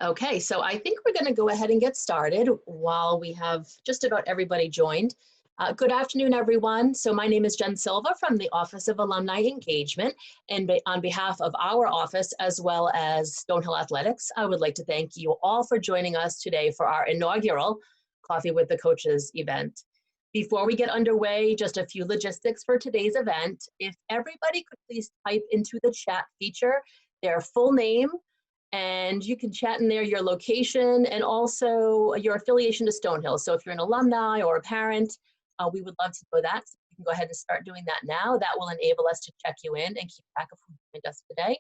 Okay, so I think we're going to go ahead and get started while we have just about everybody joined. Good afternoon, everyone. So my name is Jen Silva from the Office of Alumni Engagement, and on behalf of our office as well as Stonehill Athletics, I would like to thank you all for joining us today for our inaugural Coffee with the Coaches event. Before we get underway, just a few logistics for today's event. If everybody could please type into the chat feature their full name, and you can chat in there your location and also your affiliation to Stonehill. So if you're an alumni or a parent, we would love to know that. So you can go ahead and start doing that now. That will enable us to check you in and keep track of who joined us today.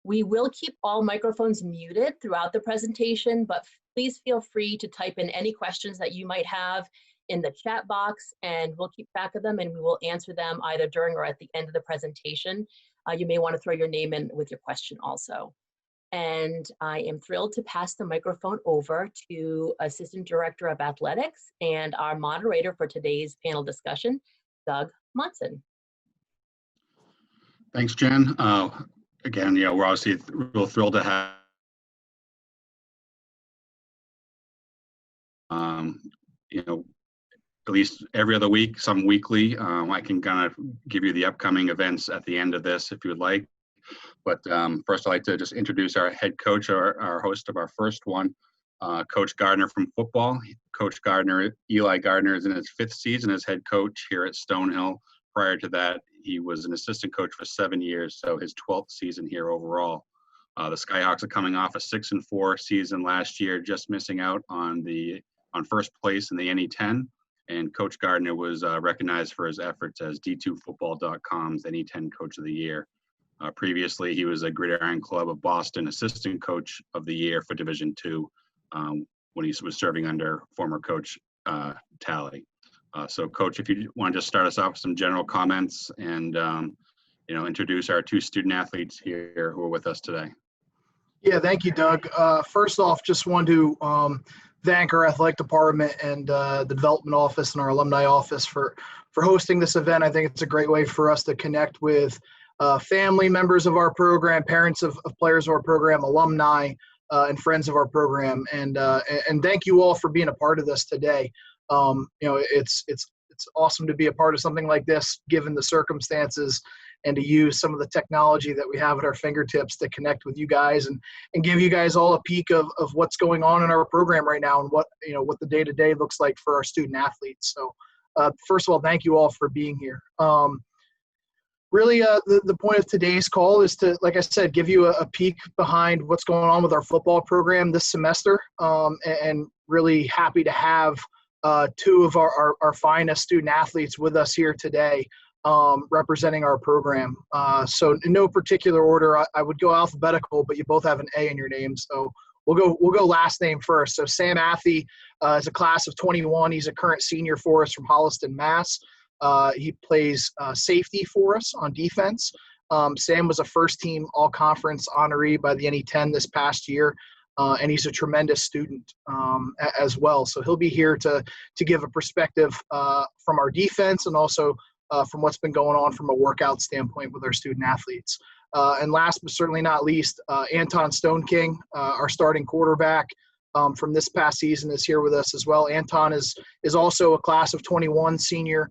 We will keep all microphones muted throughout the presentation, but please feel free to type in any questions that you might have in the chat box, and we'll keep track of them and we will answer them either during or at the end of the presentation. You may want to throw your name in with your question also. And I am thrilled to pass the microphone over to Assistant Director of Athletics and our moderator for today's panel discussion, Doug Monson. Thanks, Jen. Again, we're obviously real thrilled to have at least every other week, some weekly. I can kind of give you the upcoming events at the end of this if you would like. But first, I'd like to just introduce our head coach, our host of our first one, Coach Gardner from football. Coach Gardner, Eli Gardner, is in his 5th season as head coach here at Stonehill. Prior to that, he was an assistant coach for 7 years, so his 12th season here overall. The Skyhawks are coming off a 6-4 season last year, just missing out on first place in the NE10. And Coach Gardner was recognized for his efforts as D2Football.com's NE10 Coach of the Year. Previously, he was a Gridiron Club of Boston Assistant Coach of the Year for Division II when he was serving under former coach Talley. So, Coach, if you want to just start us off with some general comments and introduce our 2 student athletes here who are with us today. Yeah, thank you, Doug. First off, just want to thank our athletic department and the development office and our alumni office for hosting this event. I think it's a great way for us to connect with family members of our program, parents of players of our program, alumni, and friends of our program. And thank you all for being a part of this today. It's awesome to be a part of something like this, given the circumstances, and to use some of the technology that we have at our fingertips to connect with you guys and give you guys all a peek of what's going on in our program right now and what the day-to-day looks like for our student athletes. So first of all, thank you all for being here. Really, the point of today's call is to, like I said, give you a peek behind what's going on with our football program this semester, and really happy to have 2 of our finest student athletes with us here today, representing our program. So in no particular order, I would go alphabetical, but you both have an A in your name, so we'll go last name first. So Sam Athey is a class of 21. He's a current senior for us from Holliston, Mass. He plays safety for us on defense. Sam was a first-team all-conference honoree by the NE10 this past year, and he's a tremendous student as well. So he'll be here to give a perspective from our defense and also from what's been going on from a workout standpoint with our student athletes. And last but certainly not least, Anton Stoneking, our starting quarterback from this past season, is here with us as well. Anton is also a class of 21 senior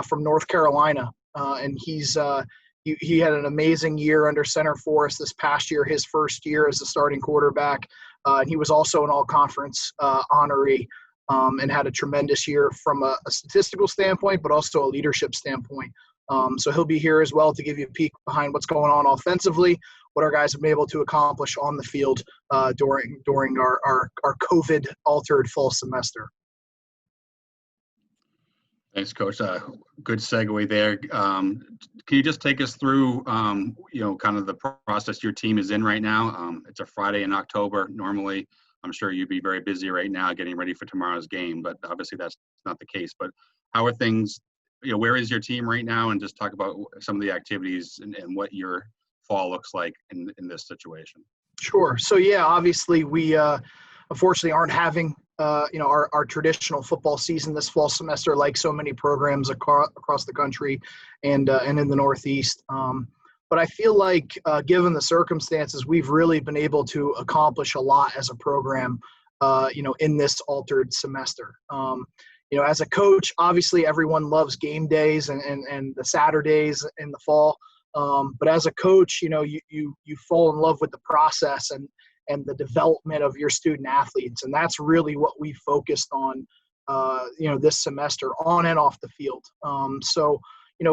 from North Carolina, and he had an amazing year under center for us this past year, his first year as a starting quarterback, and he was also an all-conference honoree, and had a tremendous year from a statistical standpoint, but also a leadership standpoint. So he'll be here as well to give you a peek behind what's going on offensively, what our guys have been able to accomplish on the field during our COVID-altered fall semester. Thanks, Coach. Good segue there. Can you just take us through, kind of the process your team is in right now? It's a Friday in October. Normally, I'm sure you'd be very busy right now getting ready for tomorrow's game, but obviously that's not the case. But how are things, where is your team right now? And just talk about some of the activities and what your fall looks like in this situation. Sure. So, yeah, obviously we unfortunately aren't having our traditional football season this fall semester, like so many programs across the country and in the Northeast. But but I feel like given the circumstances, we've really been able to accomplish a lot as a program, in this altered semester. As a coach, obviously everyone loves game days and the Saturdays in the fall. But as a coach, you fall in love with the process and the development of your student athletes. And that's really what we focused on, this semester on and off the field. So,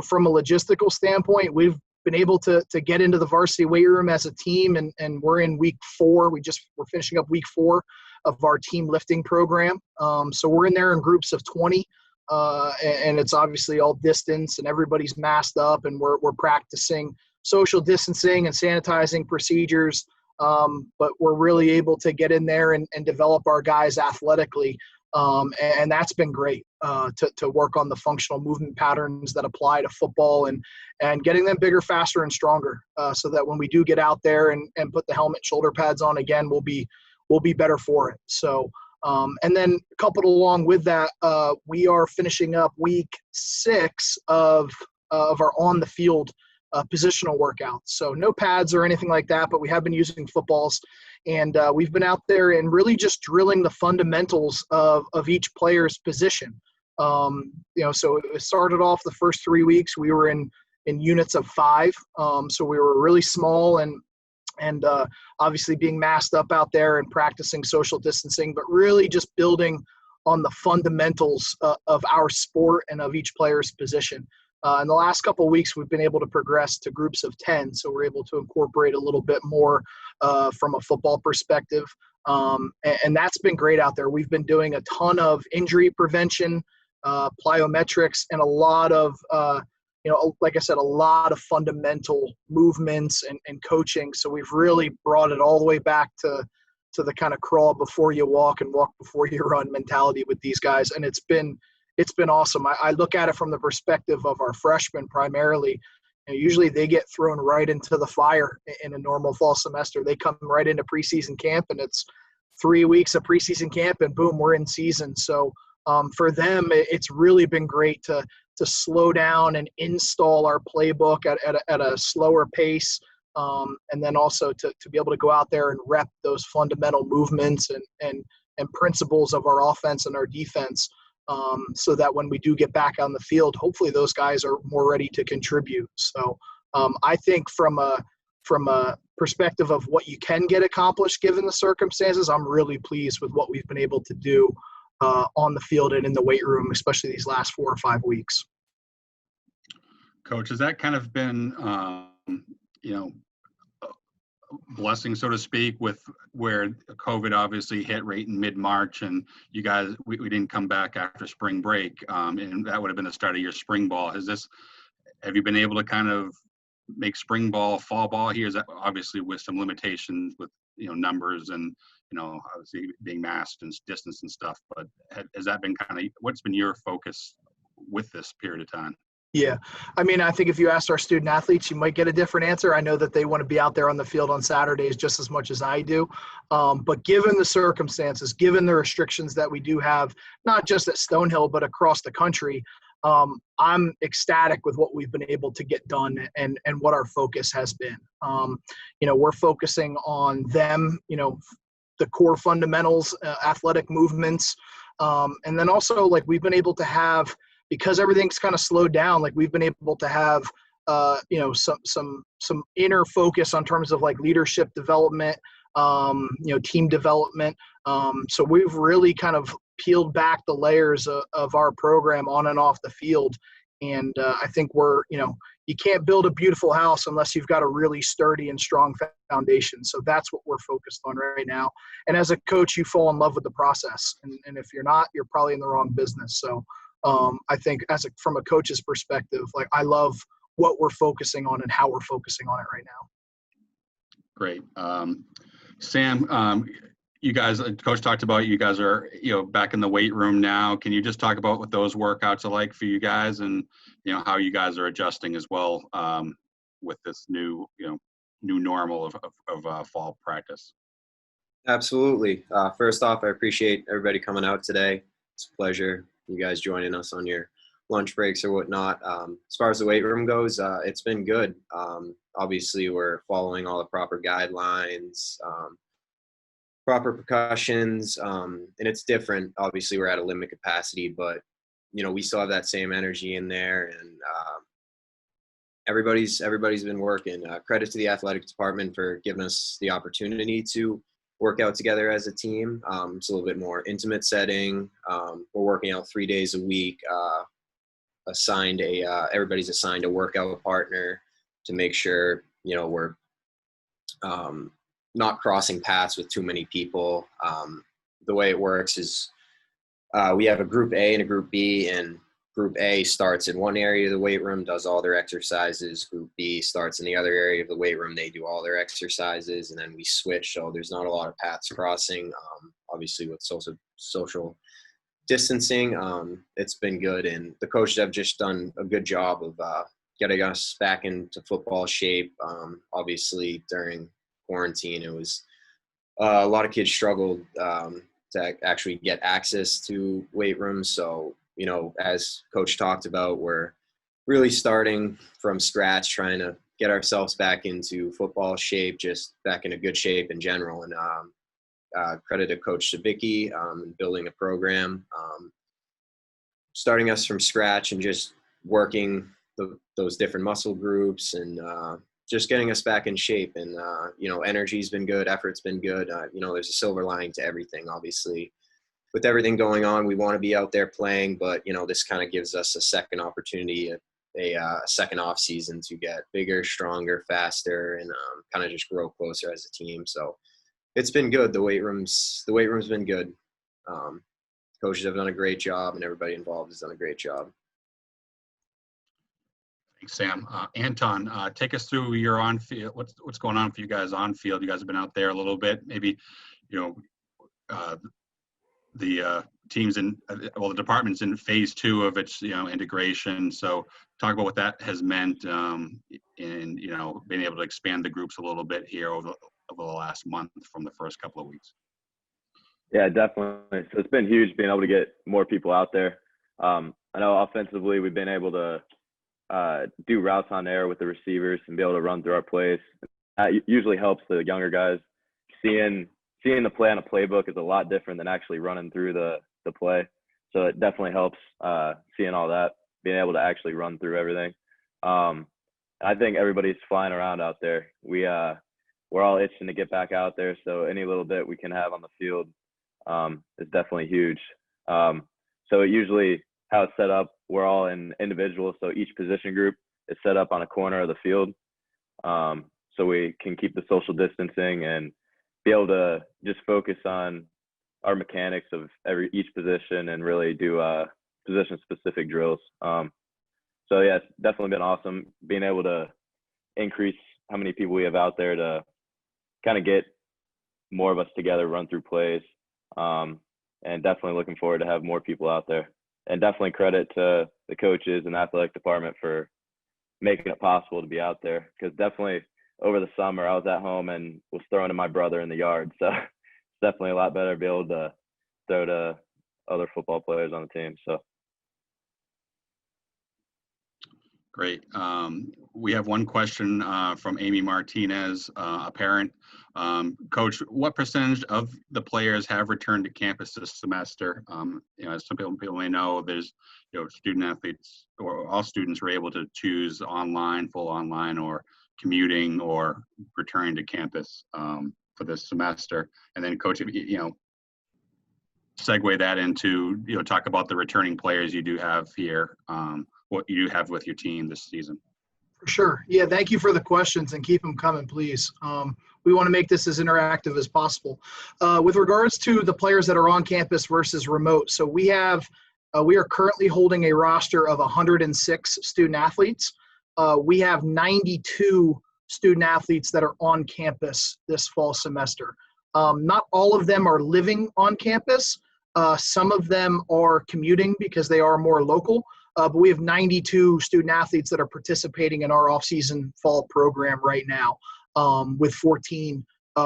from a logistical standpoint, we've been able to get into the varsity weight room as a team, and we're in week 4. We're finishing up week 4 of our team lifting program. So we're in there in groups of 20, and it's obviously all distance and everybody's masked up, and we're practicing social distancing and sanitizing procedures. But we're really able to get in there and develop our guys athletically. And that's been great to work on the functional movement patterns that apply to football and getting them bigger, faster, and stronger, so that when we do get out there and put the helmet, shoulder pads on again, we'll be better for it. So, and then coupled along with that, we are finishing up week 6 of our on the field positional workouts. So no pads or anything like that, but we have been using footballs, and we've been out there and really just drilling the fundamentals of each player's position. So it started off the first 3 weeks, we were in units of 5. So we were really small and obviously being masked up out there and practicing social distancing, but really just building on the fundamentals of our sport and of each player's position. In the last couple of weeks, we've been able to progress to groups of 10, so we're able to incorporate a little bit more from a football perspective, and that's been great out there. We've been doing a ton of injury prevention, plyometrics, and a lot of, like I said, a lot of fundamental movements and coaching. So we've really brought it all the way back to the kind of crawl before you walk and walk before you run mentality with these guys, and it's been awesome. I look at it from the perspective of our freshmen primarily. Usually they get thrown right into the fire in a normal fall semester. They come right into preseason camp, and it's 3 weeks of preseason camp, and boom, we're in season. So for them, it's really been great to slow down and install our playbook at a slower pace, and then also to be able to go out there and rep those fundamental movements and principles of our offense and our defense. So that when we do get back on the field, hopefully those guys are more ready to contribute. So I think from a perspective of what you can get accomplished given the circumstances, I'm really pleased with what we've been able to do on the field and in the weight room, especially these last 4 or 5 weeks. Coach, has that kind of been, blessing, so to speak, with where COVID obviously hit right in mid-March, and you guys, we didn't come back after spring break, and that would have been the start of your spring ball. Have you been able to kind of make spring ball, fall ball here? Is that obviously with some limitations with, numbers and, obviously being masked and distance and stuff, but has that been what's been your focus with this period of time? Yeah. I mean, I think if you asked our student athletes, you might get a different answer. I know that they want to be out there on the field on Saturdays just as much as I do. But given the circumstances, given the restrictions that we do have, not just at Stonehill, but across the country, I'm ecstatic with what we've been able to get done and what our focus has been. We're focusing on them, the core fundamentals, athletic movements. And then also, we've been able to have, because everything's kind of slowed down, we've been able to have, some inner focus on terms of leadership development, team development. So we've really kind of peeled back the layers of our program on and off the field. And I think you can't build a beautiful house unless you've got a really sturdy and strong foundation. So that's what we're focused on right now. And as a coach, you fall in love with the process. And if you're not, you're probably in the wrong business. So I think from a coach's perspective, I love what we're focusing on and how we're focusing on it right now. Great. Sam, you guys, Coach talked about, you guys are, back in the weight room now. Can you just talk about what those workouts are like for you guys, and, how you guys are adjusting as well with this new normal of fall practice? Absolutely. First off, I appreciate everybody coming out today. It's a pleasure, you guys joining us on your lunch breaks or whatnot. As far as the weight room goes, it's been good. Obviously, we're following all the proper guidelines, proper precautions, and it's different. Obviously, we're at a limit capacity, but we still have that same energy in there, and everybody's been working. Credit to the athletic department for giving us the opportunity to work out together as a team. It's a little bit more intimate setting. We're working out 3 days a week. Everybody's assigned a workout partner to make sure we're not crossing paths with too many people. The way it works is we have a group A and a group B, and group A starts in one area of the weight room, does all their exercises. Group B starts in the other area of the weight room, they do all their exercises, and then we switch. So there's not a lot of paths crossing. Obviously with social distancing, it's been good, and the coaches have just done a good job of getting us back into football shape. Obviously during quarantine, it was a lot of kids struggled to actually get access to weight rooms. So, as Coach talked about, we're really starting from scratch, trying to get ourselves back into football shape, just back into good shape in general. And credit to Coach Sabicki in building a program, starting us from scratch and just working those different muscle groups and just getting us back in shape. And, energy's been good, effort's been good. There's a silver lining to everything, obviously. With everything going on, we want to be out there playing, but, this kind of gives us a second opportunity, a second off season to get bigger, stronger, faster, and kind of just grow closer as a team. So it's been good. The weight room's been good. Coaches have done a great job, and everybody involved has done a great job. Thanks, Sam. Anton, take us through your on-field. What's going on for you guys on field? You guys have been out there a little bit. Maybe, the teams the department's in phase 2 of its, integration. So talk about what that has meant, in, being able to expand the groups a little bit here over the last month from the first couple of weeks. Yeah, definitely. So it's been huge being able to get more people out there. I know offensively we've been able to do routes on air with the receivers and be able to run through our plays. That usually helps the younger guys. Seeing the play on a playbook is a lot different than actually running through the play. So it definitely helps seeing all that, being able to actually run through everything. I think everybody's flying around out there. We're all itching to get back out there. So any little bit we can have on the field is definitely huge. So usually how it's set up, we're all in individuals. So each position group is set up on a corner of the field. So we can keep the social distancing and be able to just focus on our mechanics of each position and really do position specific drills. So yeah, it's definitely been awesome being able to increase how many people we have out there to kind of get more of us together, run through plays, and definitely looking forward to have more people out there. And definitely credit to the coaches and athletic department for making it possible to be out there, because definitely over the summer I was at home and was throwing to my brother in the yard. So it's definitely a lot better to be able to throw to other football players on the team. So. Great. We have one question from Amy Martinez, a parent. Coach, what percentage of the players have returned to campus this semester? As some people may know, there's, student athletes, or all students were able to choose online, full online, or commuting, or returning to campus for this semester. And then, Coach, segue that into, talk about the returning players you do have here, what you do have with your team this season. For sure. Yeah, thank you for the questions, and keep them coming, please. We want to make this as interactive as possible. With regards to the players that are on campus versus remote, so we are currently holding a roster of 106 student athletes. We have 92 student athletes that are on campus this fall semester. Not all of them are living on campus. Some of them are commuting because they are more local. But we have 92 student athletes that are participating in our off-season fall program right now, with 14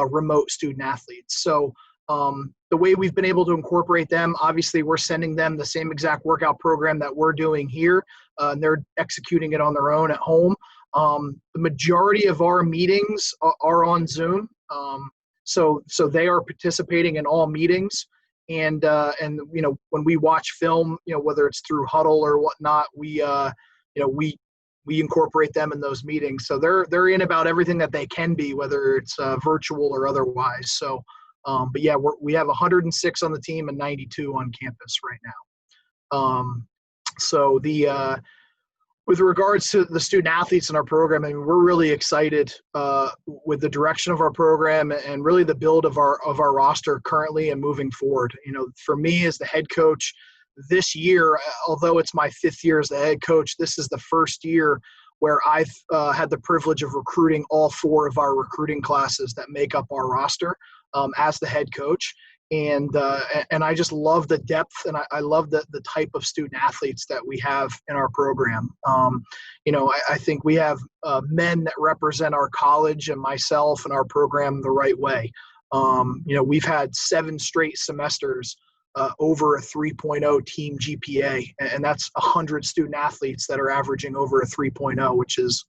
remote student athletes. So The way we've been able to incorporate them, obviously we're sending them the same exact workout program that we're doing here, and they're executing it on their own at home. The majority of our meetings are on Zoom. So they are participating in all meetings. And when we watch film, whether it's through Huddle or whatnot, we incorporate them in those meetings. So they're in about everything that they can be, whether it's virtual or otherwise. So, but yeah, we have 106 on the team and 92 on campus right now. So with regards to the student athletes in our program, I mean, we're really excited with the direction of our program and really the build of our roster currently and moving forward. For me as the head coach this year, although it's my 5th year as the head coach, this is the first year where I've had the privilege of recruiting all 4 of our recruiting classes that make up our roster as the head coach. And I just love the depth, and I love the type of student athletes that we have in our program. I think we have men that represent our college and myself and our program the right way. We've had 7 straight semesters over a 3.0 team GPA, and that's 100 student athletes that are averaging over a 3.0, which is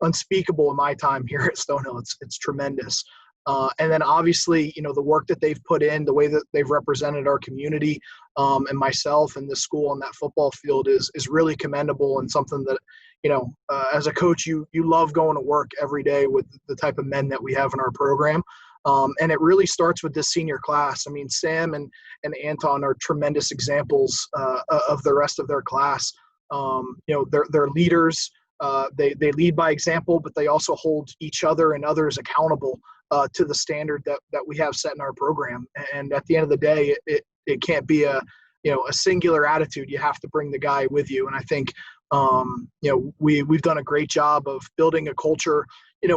unspeakable in my time here at Stonehill. It's tremendous. And then obviously, the work that they've put in, the way that they've represented our community and myself and the school on that football field is really commendable, and something that, as a coach, you love going to work every day with the type of men that we have in our program. And it really starts with this senior class. I mean, Sam and Anton are tremendous examples of the rest of their class. They're leaders. They lead by example, but they also hold each other and others accountable to the standard that we have set in our program. And at the end of the day, it can't be a singular attitude. You have to bring the guy with you. And I think, we've done a great job of building a culture,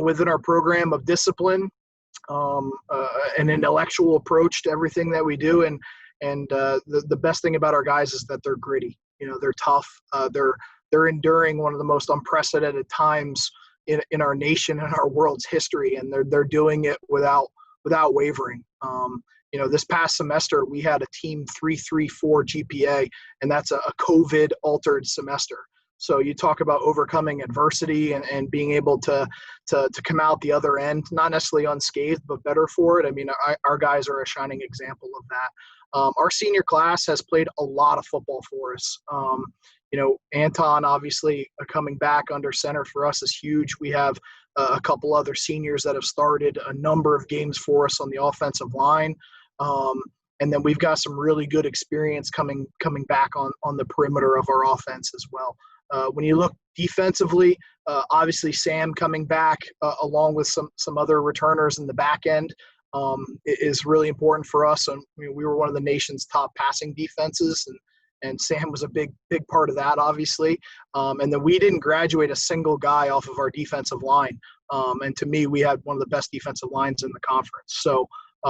within our program of discipline, an intellectual approach to everything that we do. And the best thing about our guys is that they're gritty. They're tough. They're enduring one of the most unprecedented times in our nation and our world's history, and they're doing it without wavering. This past semester we had a team 3.34 GPA, and that's a COVID altered semester. So you talk about overcoming adversity and being able to come out the other end, not necessarily unscathed, but better for it. I mean, our guys are a shining example of that. Our senior class has played a lot of football for us. Anton, obviously, coming back under center for us is huge. We have a couple other seniors that have started a number of games for us on the offensive line. And then we've got some really good experience coming back on the perimeter of our offense as well. When you look defensively, obviously Sam coming back along with some other returners in the back end is really important for us. And we were one of the nation's top passing defenses, and Sam was a big part of that, obviously. And then we didn't graduate a single guy off of our defensive line. And to me, we had one of the best defensive lines in the conference. So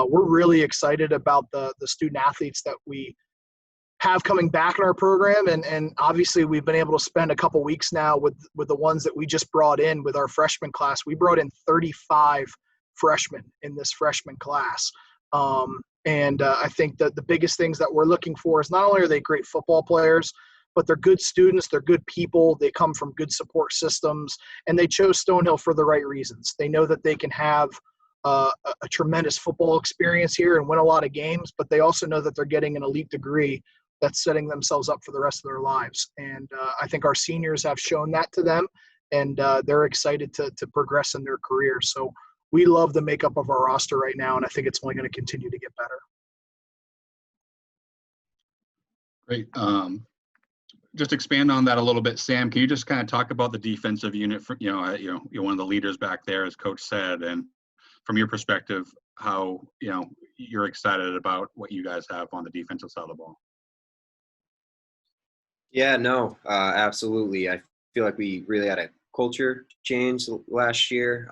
we're really excited about the student athletes that we have coming back in our program. And obviously we've been able to spend a couple weeks now with the ones that we just brought in with our freshman class. We brought in 35 freshmen in this freshman class. And I think that the biggest things that we're looking for is not only are they great football players, but they're good students, they're good people, they come from good support systems, and they chose Stonehill for the right reasons. They know that they can have a tremendous football experience here and win a lot of games, but they also know that they're getting an elite degree that's setting themselves up for the rest of their lives. And I think our seniors have shown that to them, and they're excited to progress in their career. So we love the makeup of our roster right now, and I think it's only going to continue to get better. Great. Just expand on that a little bit, Sam. Can you just kind of talk about the defensive unit? You're one of the leaders back there, as Coach said, and from your perspective, how you're excited about what you guys have on the defensive side of the ball. Yeah, no, absolutely. I feel like we really had a culture change last year.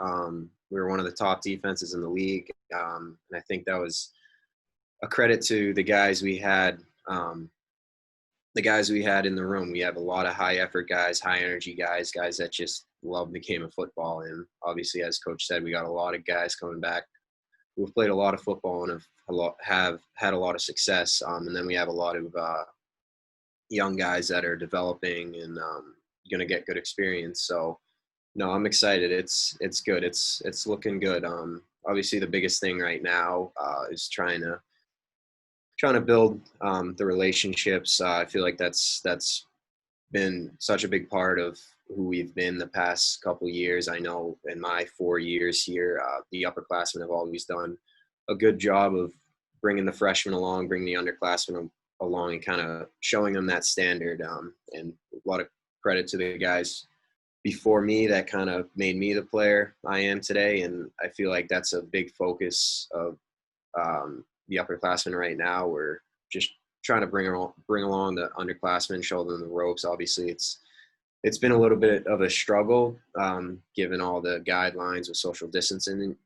We were one of the top defenses in the league, and I think that was a credit to the guys we had. The guys we had in the room. We have a lot of high effort guys, high energy guys that just love the game of football. And obviously, as Coach said, we got a lot of guys coming back we've played a lot of football and have had a lot of success. And then we have a lot of young guys that are developing and going to get good experience. So, no, I'm excited. It's good. It's looking good. Obviously, the biggest thing right now is trying to build the relationships. I feel like that's been such a big part of who we've been the past couple of years. I know in my 4 years here, the upperclassmen have always done a good job of bringing the freshmen along, bringing the underclassmen along, and kind of showing them that standard. And a lot of credit to the guys before me that kind of made me the player I am today. And I feel like that's a big focus of the upperclassmen right now. We're just trying to bring along the underclassmen, show them the ropes. Obviously, it's been a little bit of a struggle given all the guidelines with social distancing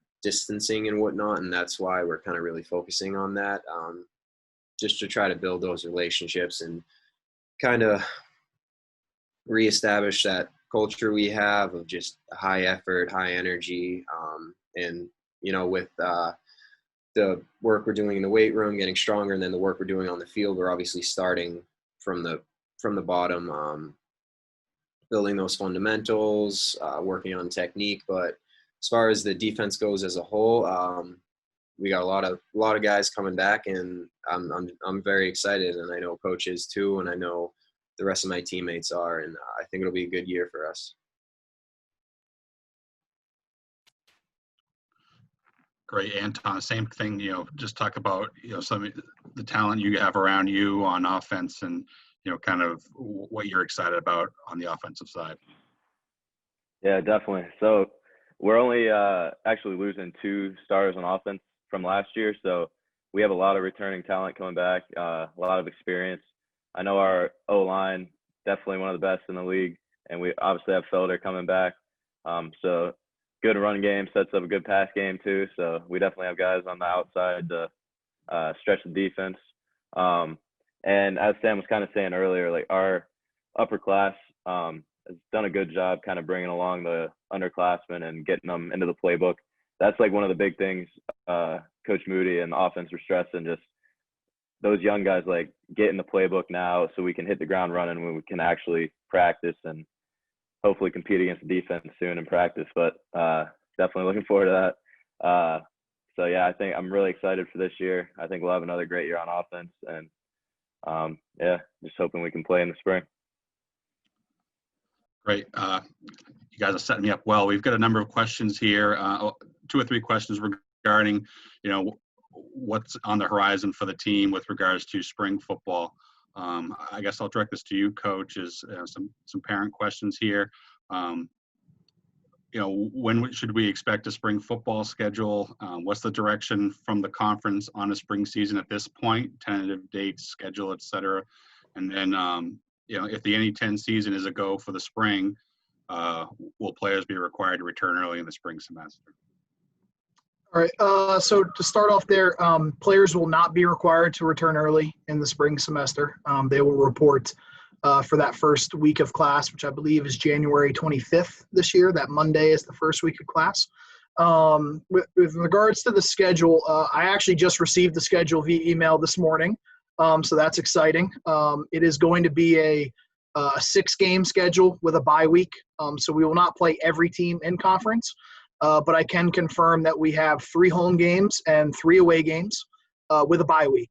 and whatnot, and that's why we're kind of really focusing on that, just to try to build those relationships and kind of reestablish that culture we have of just high effort, high energy, and with the work we're doing in the weight room, getting stronger, and then the work we're doing on the field, we're obviously starting from the bottom, building those fundamentals, working on technique. But as far as the defense goes as a whole, we got a lot of guys coming back, and I'm very excited, and I know Coach is too, and I know the rest of my teammates are, and I think it'll be a good year for us. Great, Anton. Same thing, just talk about, some of the talent you have around you on offense and, kind of what you're excited about on the offensive side. Yeah, definitely. So we're only actually losing 2 starters on offense from last year. So we have a lot of returning talent coming back, a lot of experience. I know our O-line, definitely one of the best in the league. And we obviously have Felder coming back. So good run game, sets up a good pass game too. So we definitely have guys on the outside to stretch the defense. And as Sam was kind of saying earlier, like our upper class has done a good job kind of bringing along the underclassmen and getting them into the playbook. That's like one of the big things Coach Moody and the offense were stressing, just those young guys like get in the playbook now so we can hit the ground running when we can actually practice and hopefully compete against the defense soon in practice. But definitely looking forward to that. So yeah, I think I'm really excited for this year. I think we'll have another great year on offense, and yeah, just hoping we can play in the spring. Great. You guys are setting me up well. We've got a number of questions here, 2 or 3 questions regarding, what's on the horizon for the team with regards to spring football. I guess I'll direct this to you, Coach, is some parent questions here. When should we expect a spring football schedule? What's the direction from the conference on a spring season at this point? Tentative dates, schedule, et cetera. And then, if the NE10 season is a go for the spring, will players be required to return early in the spring semester? All right. So to start off there, players will not be required to return early in the spring semester. They will report for that first week of class, which I believe is January 25th this year. That Monday is the first week of class. With regards to the schedule, I actually just received the schedule via email this morning, so that's exciting. It is going to be a 6-game schedule with a bye week, so we will not play every team in conference. But I can confirm that we have 3 home games and 3 away games with a bye week.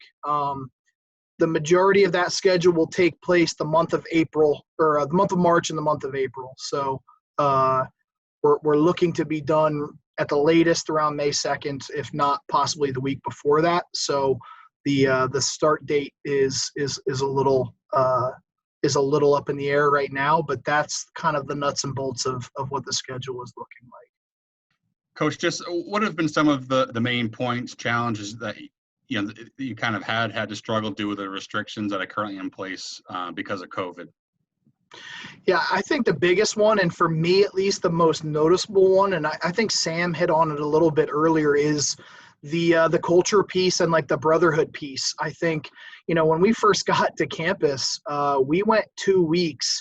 The majority of that schedule will take place the month of April, or the month of March and the month of April. So we're looking to be done at the latest around May 2nd, if not possibly the week before that. So the start date is a little up in the air right now, but that's kind of the nuts and bolts of what the schedule is looking like. Coach, just what have been some of the main points, challenges that you kind of had to struggle due with the restrictions that are currently in place because of COVID? Yeah, I think the biggest one, and for me at least the most noticeable one, and I think Sam hit on it a little bit earlier, is the culture piece and like the brotherhood piece. I think, when we first got to campus, we went 2 weeks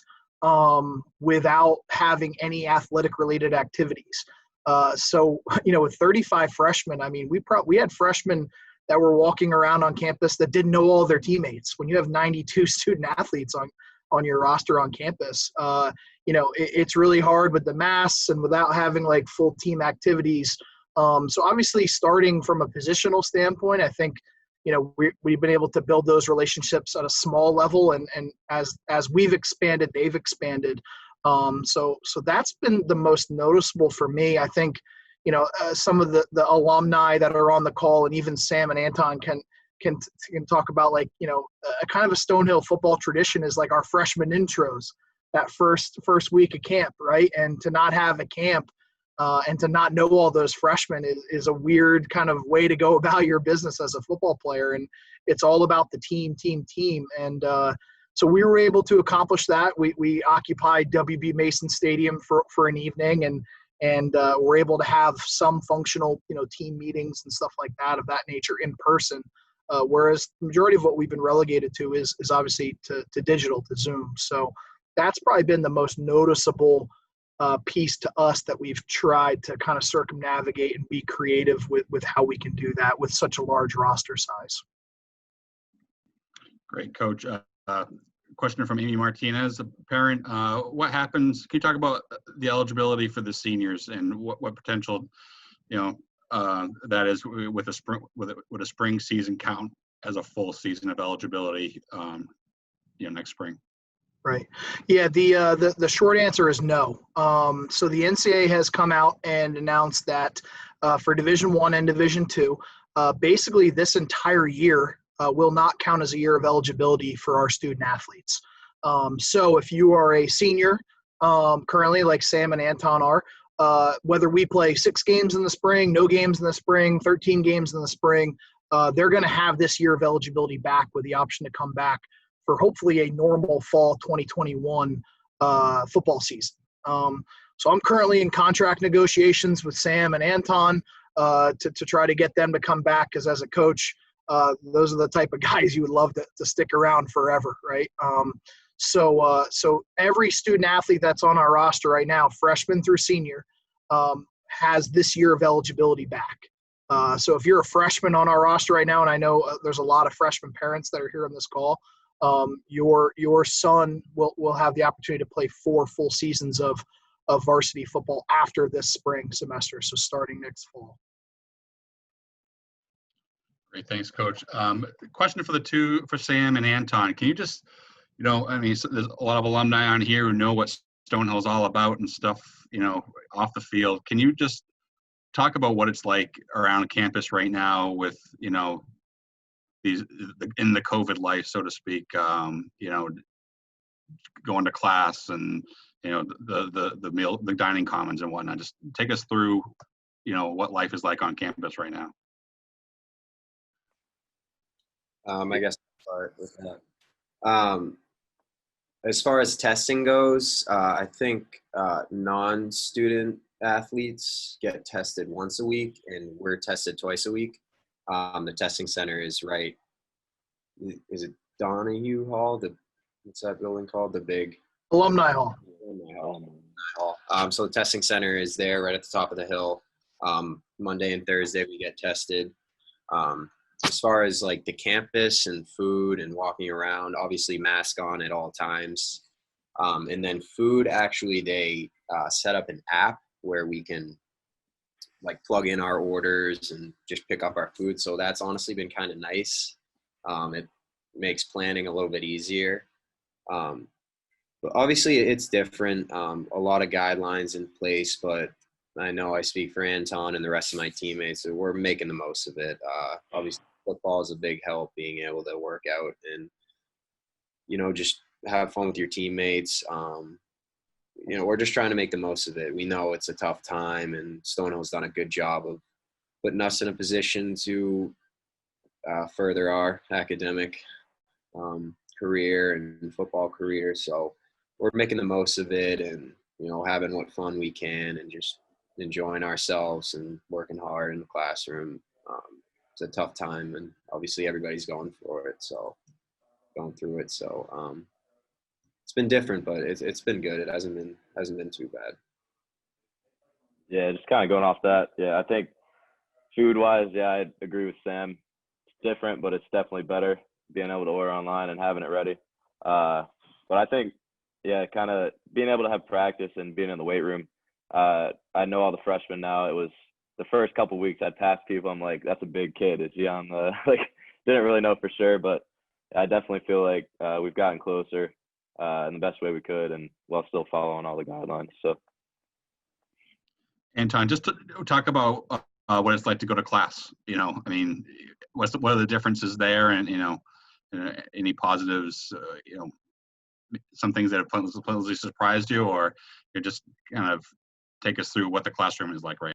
without having any athletic related activities. So, with 35 freshmen, I mean, we had freshmen that were walking around on campus that didn't know all their teammates. When you have 92 student athletes on your roster on campus, it's really hard with the masks and without having like full team activities. So obviously starting from a positional standpoint, I think, we've been able to build those relationships at a small level, and as we've expanded, they've expanded. So that's been the most noticeable for me. I think, some of the alumni that are on the call, and even Sam and Anton can talk about, like, a kind of a Stonehill football tradition is like our freshman intros, that first week of camp, right? And to not have a camp and to not know all those freshmen is a weird kind of way to go about your business as a football player. And it's all about the team. And so we were able to accomplish that. We occupied WB Mason Stadium for an evening, and we're able to have some functional, team meetings and stuff like that of that nature in person. Whereas the majority of what we've been relegated to is obviously to digital, to Zoom. So that's probably been the most noticeable piece to us that we've tried to kind of circumnavigate and be creative with how we can do that with such a large roster size. Great, Coach. Question from Amy Martinez, a parent. What happens? Can you talk about the eligibility for the seniors and what potential, that is with a spring season count as a full season of eligibility, next spring? Right. Yeah. The short answer is no. So the NCAA has come out and announced that for Division I and Division II, basically this entire year will not count as a year of eligibility for our student athletes. So if you are a senior currently, like Sam and Anton are, whether we play 6 games in the spring, no games in the spring, 13 games in the spring, they're going to have this year of eligibility back with the option to come back for hopefully a normal fall 2021 football season. So I'm currently in contract negotiations with Sam and Anton to try to get them to come back, because as a coach, those are the type of guys you would love to stick around forever, right? So every student athlete that's on our roster right now, freshman through senior, has this year of eligibility back. So if you're a freshman on our roster right now, and I know there's a lot of freshman parents that are here on this call, your son will have the opportunity to play 4 full seasons of varsity football after this spring semester, so starting next fall. Great, thanks, Coach. Question for Sam and Anton. Can you just, so there's a lot of alumni on here who know what Stonehill is all about and stuff, off the field. Can you just talk about what it's like around campus right now with, these in the COVID life, so to speak, going to class and, the meal, the dining commons and whatnot. Just take us through, what life is like on campus right now. I guess I'll start with that. As far as testing goes, I think non-student athletes get tested once a week, and we're tested twice a week. The testing center is right. Is it Donahue Hall? What's that building called? The big Alumni Hall. Alumni Hall. So the testing center is there right at the top of the hill. Monday and Thursday we get tested. As far as like the campus and food and walking around, obviously mask on at all times. And then food, actually they set up an app where we can like plug in our orders and just pick up our food. So that's honestly been kind of nice. It makes planning a little bit easier. But obviously it's different. A lot of guidelines in place, but I know I speak for Anton and the rest of my teammates, so we're making the most of it. Obviously football is a big help, being able to work out and, just have fun with your teammates. We're just trying to make the most of it. We know it's a tough time, and Stonehill's done a good job of putting us in a position to further our academic career and football career. So we're making the most of it and, having what fun we can and just enjoying ourselves and working hard in the classroom. It's a tough time, and obviously everybody's going through it. So it's been different, but it's been good. It hasn't been too bad. Yeah, just kind of going off that. Yeah, I think food-wise, yeah, I agree with Sam. It's different, but it's definitely better being able to order online and having it ready. But I think, yeah, kind of being able to have practice and being in the weight room. I know all the freshmen now. It was the first couple weeks I'd pass people. I'm like, that's a big kid. Is he on the like? Didn't really know for sure, but I definitely feel like we've gotten closer in the best way we could, and while still following all the guidelines. So, Anton, just to talk about what it's like to go to class. I mean, what are the differences there, and any positives? Some things that have pleasantly surprised you, or you just kind of take us through what the classroom is like, right?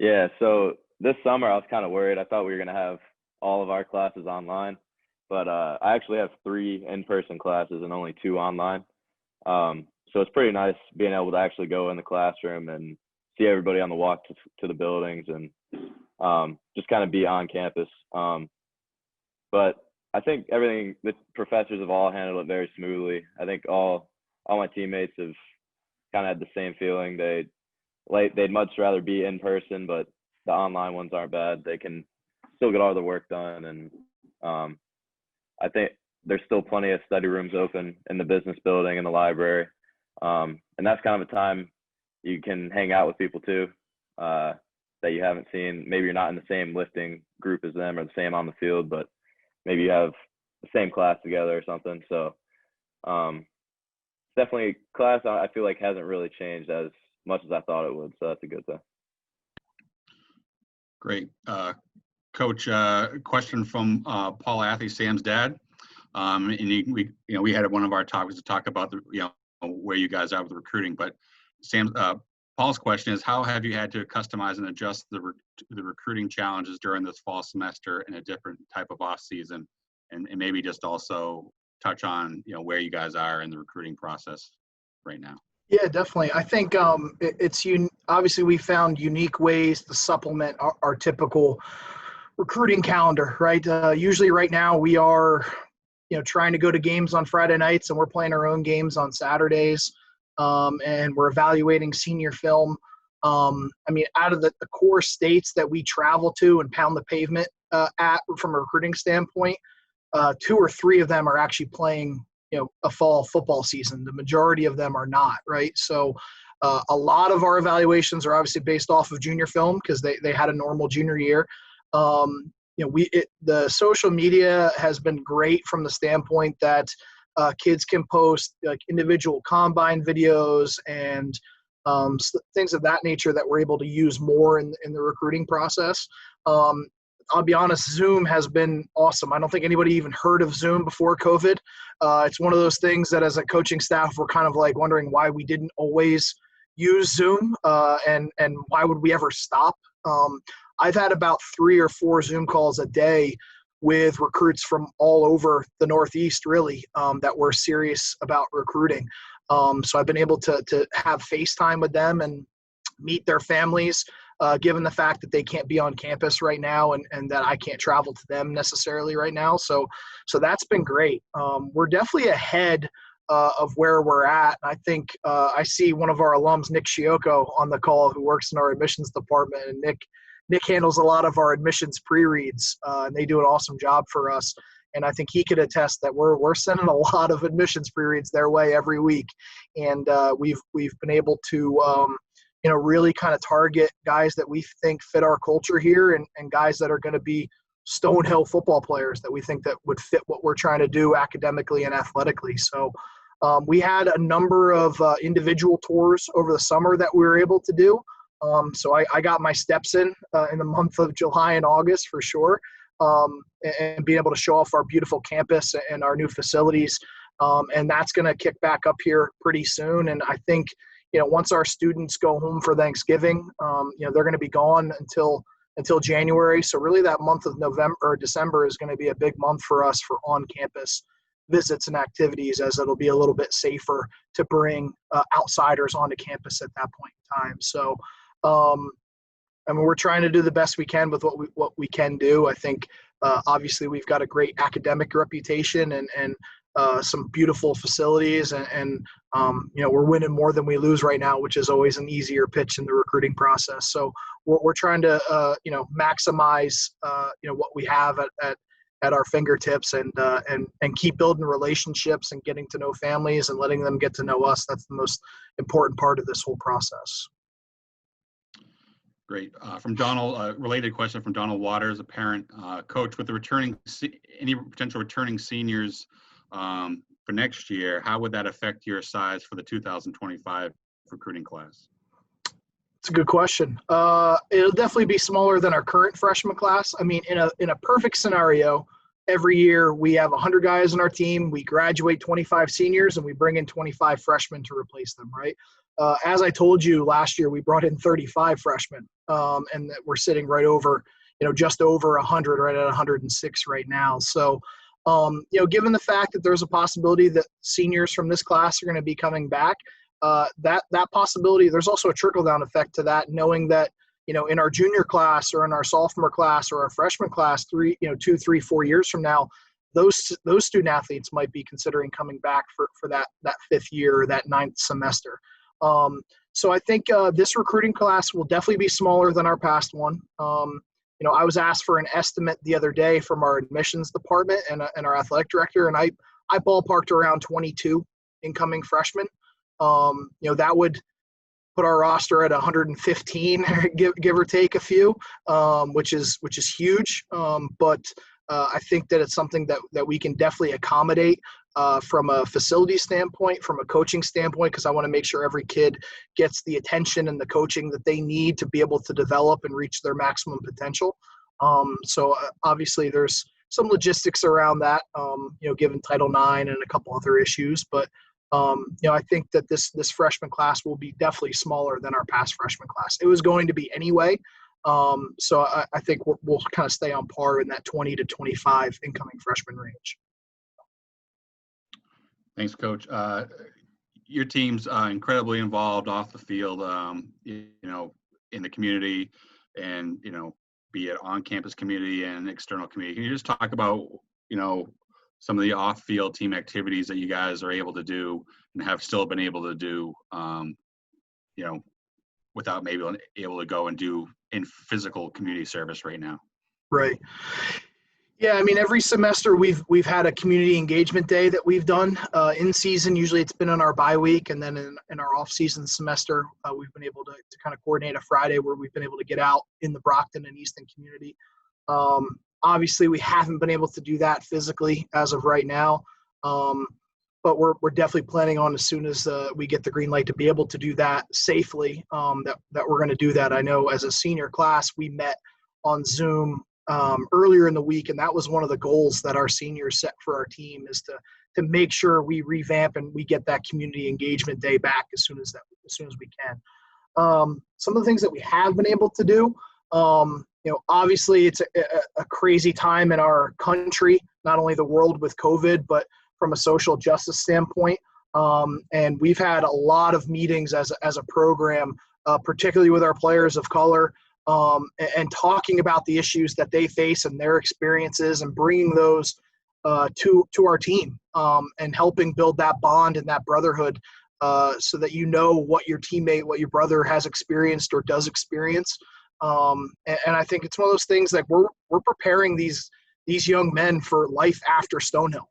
yeah. So this summer I was kind of worried. I thought we were gonna have all of our classes online, but I actually have 3 in-person classes and only 2 online. So it's pretty nice being able to actually go in the classroom and see everybody on the walk to the buildings and just kind of be on campus. But I think the professors have all handled it very smoothly. I think all my teammates have kind of had the same feeling. They'd much rather be in person, but the online ones aren't bad. They can still get all the work done. And I think there's still plenty of study rooms open in the business building and the library. And that's kind of a time you can hang out with people too, that you haven't seen. Maybe you're not in the same lifting group as them or the same on the field, but maybe you have the same class together or something. So definitely class, I feel like hasn't really changed as much as I thought it would. So that's a good thing. Great. Coach, question from Paul Athey, Sam's dad. And we had one of our topics to talk about where you guys are with recruiting, but Paul's question is, how have you had to customize and adjust the recruiting challenges during this fall semester in a different type of off season, and maybe just also touch on where you guys are in the recruiting process right now? Yeah, definitely. I think obviously we found unique ways to supplement our typical recruiting calendar, right? Usually right now we are, trying to go to games on Friday nights, and we're playing our own games on Saturdays, and we're evaluating senior film. I mean, out of the core states that we travel to and pound the pavement from a recruiting standpoint, 2 or 3 of them are actually playing a fall football season. The majority of them are not, right? So a lot of our evaluations are obviously based off of junior film because they had a normal junior year. The social media has been great from the standpoint that kids can post like individual combine videos and things of that nature that we're able to use more in the recruiting process. I'll be honest, Zoom has been awesome. I don't think anybody even heard of Zoom before COVID. It's one of those things that as a coaching staff, we're kind of like wondering why we didn't always use Zoom and why would we ever stop? I've had about 3 or 4 Zoom calls a day with recruits from all over the Northeast, really, that were serious about recruiting. So I've been able to have FaceTime with them and meet their families, given the fact that they can't be on campus right now and that I can't travel to them necessarily right now. So that's been great. We're definitely ahead of where we're at. I think I see one of our alums, Nick Shioko, on the call, who works in our admissions department. And Nick handles a lot of our admissions pre-reads, and they do an awesome job for us. And I think he could attest that we're sending a lot of admissions pre-reads their way every week. And we've been able to really kind of target guys that we think fit our culture here and guys that are going to be Stonehill football players that we think that would fit what we're trying to do academically and athletically. So we had a number of individual tours over the summer that we were able to do. So I got my steps in the month of July and August for sure, and being able to show off our beautiful campus and our new facilities. And that's going to kick back up here pretty soon. And I think, once our students go home for Thanksgiving, they're going to be gone until January. So really that month of November or December is going to be a big month for us for on-campus visits and activities, as it'll be a little bit safer to bring outsiders onto campus at that point in time. So, we're trying to do the best we can with what we can do. I think obviously we've got a great academic reputation and some beautiful facilities, and we're winning more than we lose right now, which is always an easier pitch in the recruiting process. So we're trying to maximize what we have at our fingertips, and keep building relationships and getting to know families and letting them get to know us. That's the most important part of this whole process. Great. From Donald, related question from Donald Waters, a parent. Coach, with the any potential returning seniors for next year, how would that affect your size for the 2025 recruiting class? It's a good question. It'll definitely be smaller than our current freshman class. I mean, in a perfect scenario, every year we have 100 guys on our team, we graduate 25 seniors, and we bring in 25 freshmen to replace them, right? As I told you, last year we brought in 35 freshmen, and that we're sitting right over, just over 100, right at 106 right now. So, given the fact that there's a possibility that seniors from this class are going to be coming back, that possibility, there's also a trickle-down effect to that, knowing that, in our junior class or in our sophomore class or our freshman class, 2, 3, 4 years from now, those student athletes might be considering coming back for that 5th year or that 9th semester. So I think this recruiting class will definitely be smaller than our past one. I was asked for an estimate the other day from our admissions department and our athletic director, and I ballparked around 22 incoming freshmen. That would put our roster at 115, give or take a few, which is huge. But I think that it's something that we can definitely accommodate from a facility standpoint, from a coaching standpoint, because I want to make sure every kid gets the attention and the coaching that they need to be able to develop and reach their maximum potential. So obviously there's some logistics around that, given Title IX and a couple other issues. But, I think that this freshman class will be definitely smaller than our past freshman class. It was going to be anyway. So I think we'll kind of stay on par in that 20 to 25 incoming freshman range. Thanks, Coach. Your team's incredibly involved off the field, in the community, and, be it on-campus community and external community. Can you just talk about, some of the off-field team activities that you guys are able to do and have still been able to do, without maybe able to go and do in physical community service right now? Right. Yeah, I mean, every semester we've had a community engagement day that we've done in season. Usually it's been on our bye week, and then in our off-season semester, we've been able to kind of coordinate a Friday where we've been able to get out in the Brockton and Easton community. Obviously, we haven't been able to do that physically as of right now, but we're definitely planning on, as soon as we get the green light to be able to do that safely, that we're going to do that. I know as a senior class, we met on Zoom earlier in the week, and that was one of the goals that our seniors set for our team, is to make sure we revamp and we get that community engagement day back as soon as we can. Some of the things that we have been able to do, obviously it's a crazy time in our country, not only the world with COVID, but from a social justice standpoint. And we've had a lot of meetings as a program, particularly with our players of color, and talking about the issues that they face and their experiences, and bringing those to our team, and helping build that bond and that brotherhood, so that what your teammate, what your brother has experienced or does experience. And I think it's one of those things that we're preparing these young men for life after Stonehill.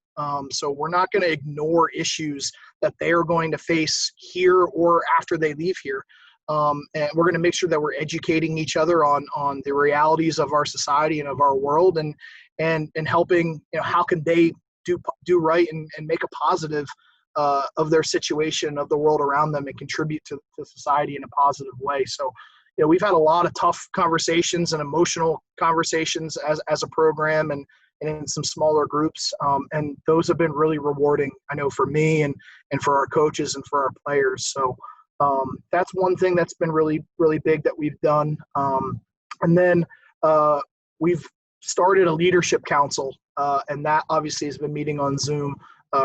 So we're not going to ignore issues that they are going to face here or after they leave here. And we're going to make sure that we're educating each other on the realities of our society and of our world, and helping, how can they do right and make a positive of their situation, of the world around them, and contribute to society in a positive way. So, we've had a lot of tough conversations and emotional conversations as a program, and in some smaller groups. And those have been really rewarding, I know, for me and for our coaches and for our players. So that's one thing that's been really, really big that we've done. And then we've started a leadership council, and that obviously has been meeting on Zoom.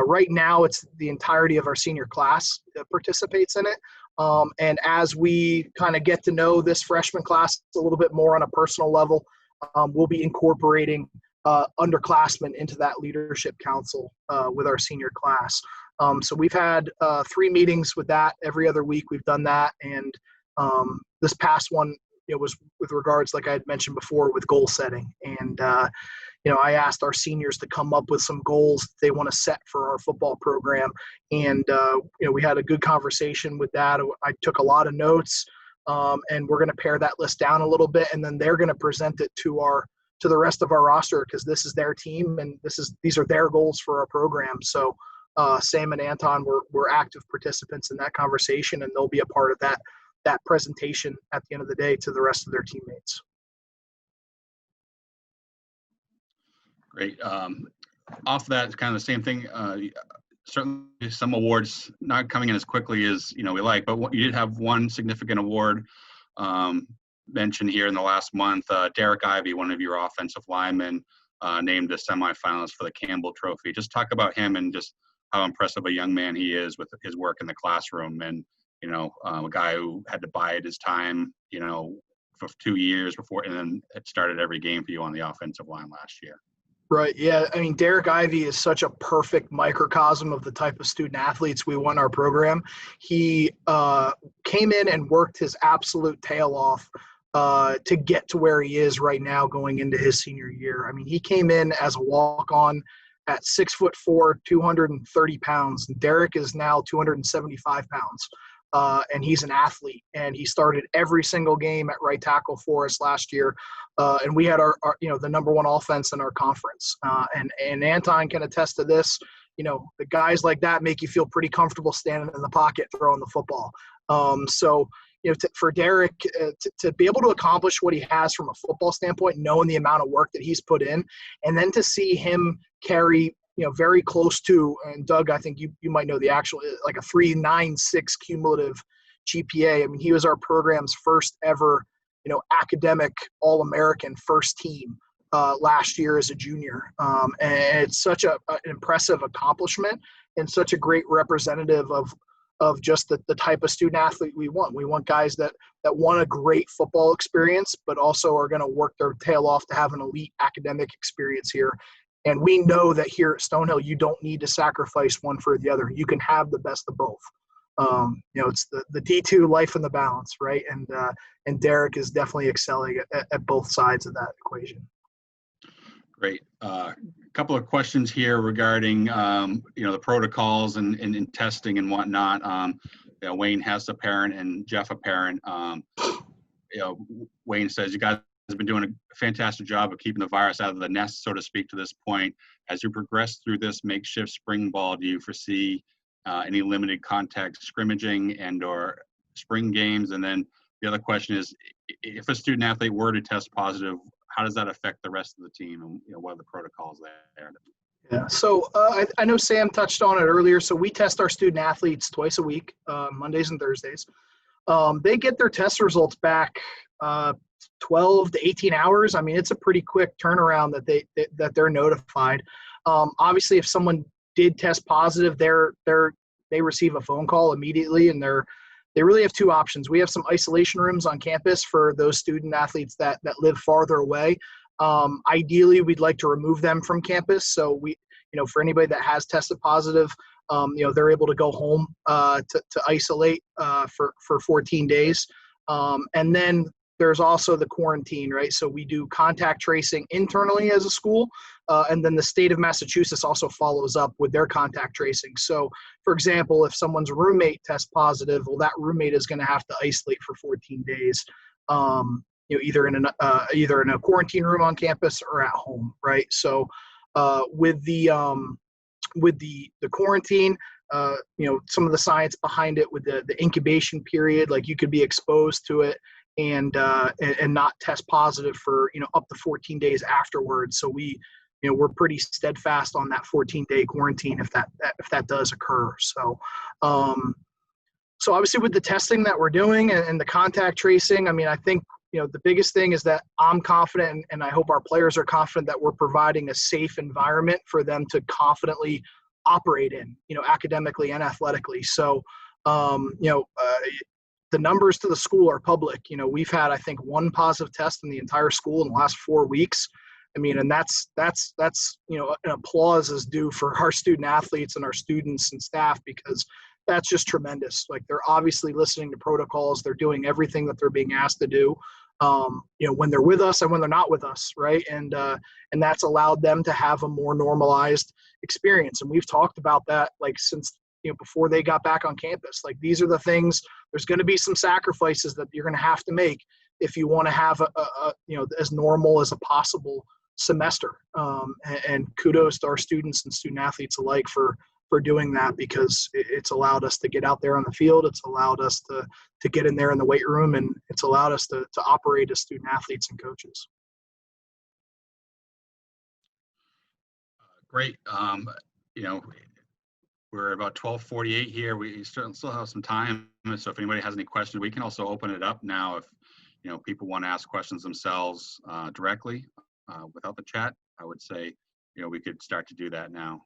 Right now, it's the entirety of our senior class that participates in it. And as we kind of get to know this freshman class a little bit more on a personal level, we'll be incorporating underclassmen into that leadership council with our senior class. So we've had 3 meetings with that every other week. We've done that, and this past one, it was with regards, like I had mentioned before, with goal setting. And I asked our seniors to come up with some goals they want to set for our football program, and we had a good conversation with that. I took a lot of notes, and we're going to pare that list down a little bit, and then they're going to present it to the rest of our roster, because this is their team and these are their goals for our program. So Sam and Anton were active participants in that conversation, and they'll be a part of that presentation at the end of the day to the rest of their teammates. Great. Off that, kind of the same thing. Certainly, some awards not coming in as quickly as we like, but you did have one significant award mentioned here in the last month. Derek Ivey, one of your offensive linemen, named a semifinalist for the Campbell Trophy. Just talk about him and just how impressive a young man he is with his work in the classroom, and a guy who had to bide his time, for 2 years before, and then it started every game for you on the offensive line last year. Right. Yeah. I mean, Derek Ivey is such a perfect microcosm of the type of student athletes we want in our program. He came in and worked his absolute tail off to get to where he is right now going into his senior year. I mean, he came in as a walk-on at 6'4", 230 pounds. And Derek is now 275 pounds. And he's an athlete, and he started every single game at right tackle for us last year. And we had our the number one offense in our conference. And Anton can attest to this. The guys like that make you feel pretty comfortable standing in the pocket throwing the football. For Derek to be able to accomplish what he has from a football standpoint, knowing the amount of work that he's put in, and then to see him carry very close to, and Doug, I think you might know the actual, like a 3.96 cumulative GPA. I mean, he was our program's first ever, academic All-American first team last year as a junior. And it's such an impressive accomplishment and such a great representative of just the type of student athlete we want. We want guys that want a great football experience, but also are going to work their tail off to have an elite academic experience here. And we know that here at Stonehill, you don't need to sacrifice one for the other. You can have the best of both. It's the D2 life and the balance, right? And Derek is definitely excelling at both sides of that equation. Great. A couple of questions here regarding, the protocols and testing and whatnot. Wayne has a parent and Jeff a parent. Wayne says, you guys have been doing a fantastic job of keeping the virus out of the nest, so to speak, to this point. As you progress through this makeshift spring ball, do you foresee any limited contact scrimmaging and or spring games? And then the other question is, if a student athlete were to test positive, how does that affect the rest of the team, and what are the protocols there? Yeah, so I know Sam touched on it earlier. So we test our student athletes twice a week, Mondays and Thursdays. They get their test results back 12 to 18 hours. I mean, it's a pretty quick turnaround that they're notified. Obviously, if someone did test positive, they receive a phone call immediately, and they really have two options. We have some isolation rooms on campus for those student athletes that live farther away. Ideally, we'd like to remove them from campus. So for anybody that has tested positive, they're able to go home to isolate for 14 days. And then there's also the quarantine, right? So we do contact tracing internally as a school, and then the state of Massachusetts also follows up with their contact tracing. So, for example, if someone's roommate tests positive, well, that roommate is going to have to isolate for 14 days, either in a quarantine room on campus or at home, right? So, with the quarantine, some of the science behind it with the incubation period, like you could be exposed to it and not test positive for up to 14 days afterwards. So we're pretty steadfast on that 14-day quarantine if that does occur. So obviously with the testing that we're doing and the contact tracing, I mean, I think the biggest thing is that I'm confident, and I hope our players are confident, that we're providing a safe environment for them to confidently operate in, academically and athletically. So the numbers to the school are public. We've had, I think, one positive test in the entire school in the last 4 weeks. I mean, and that's an applause is due for our student athletes and our students and staff, because that's just tremendous. Like, they're obviously listening to protocols. They're doing everything that they're being asked to do, when they're with us and when they're not with us, right? And that's allowed them to have a more normalized experience. And we've talked about that, like, since, before they got back on campus. Like, these are the things, there's going to be some sacrifices that you're going to have to make if you want to have a as normal as a possible semester. And kudos to our students and student athletes alike for doing that, because it's allowed us to get out there on the field. It's allowed us to get in there in the weight room, and it's allowed us to operate as student athletes and coaches. Great. We're about 12:48 here. We still have some time. So if anybody has any questions, we can also open it up now if, people want to ask questions themselves directly without the chat. I would say, we could start to do that now.